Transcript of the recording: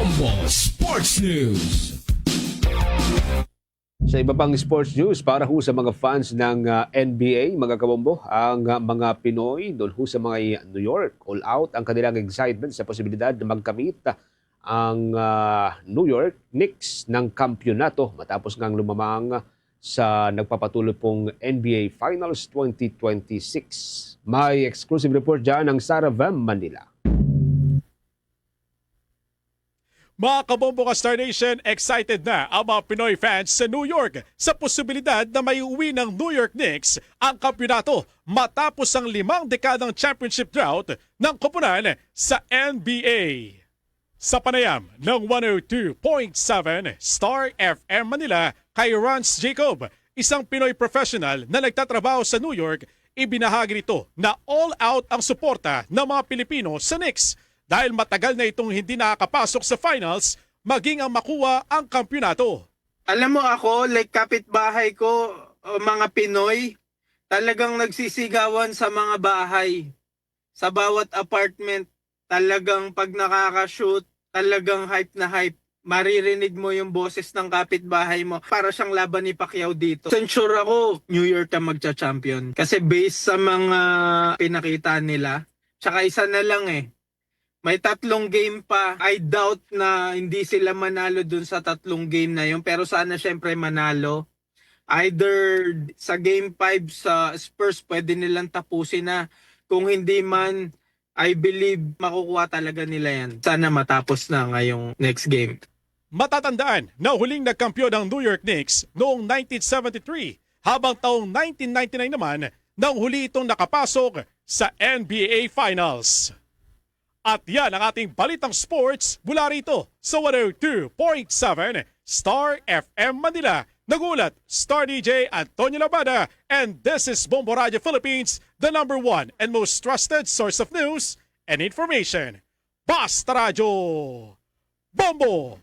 Bombo Sports News. Sa iba pang sports news, para ho sa mga fans ng NBA, mga kabombo, ang mga Pinoy doon ho sa mga New York, all out ang kanilang excitement sa posibilidad na magkamit ang New York Knicks ng kampyonato matapos ngang lumamang sa nagpapatuloy pong NBA Finals 2026. May exclusive report dyan ng Sarah Vam Manila. Mga kabombo ka Star Nation, excited na ang mga Pinoy fans sa New York sa posibilidad na may uwi ng New York Knicks ang kampyonato matapos ang 5 dekadang championship drought ng koponan sa NBA. Sa panayam ng 102.7 Star FM Manila kay Rance Jacob, isang Pinoy professional na nagtatrabaho sa New York, ibinahagi nito na all-out ang suporta ng mga Pilipino sa Knicks dahil matagal na itong hindi nakakapasok sa finals maging ang makuha ang kampyonato. Alam mo ako, like kapitbahay ko, mga Pinoy, talagang nagsisigawan sa mga bahay. Sa bawat apartment, talagang pag nakaka-shoot, talagang hype na hype. Maririnig mo yung boses ng kapitbahay mo. Para siyang laban ni Pacquiao dito. Sure ako, New York ang magcha-champion. Kasi based sa mga pinakita nila, tsaka isa na lang may 3 game pa. I doubt na hindi sila manalo dun sa 3 game na yun. Pero sana syempre manalo. Either sa game 5 sa Spurs, pwede nilang tapusin na. Kung hindi man, I believe makukuha talaga nila yan. Sana matapos na ngayong next game. Matatandaan na huling nagkampiyon ng New York Knicks noong 1973 habang taong 1999 naman nang huli itong nakapasok sa NBA Finals. At yan ang ating balitang sports mula rito sa 102.7 Star FM Manila. Nagulat, Star DJ Antonio Labada, and this is Bombo Radio Philippines, the #1 and most trusted source of news and information. Basta Radio! Bombo!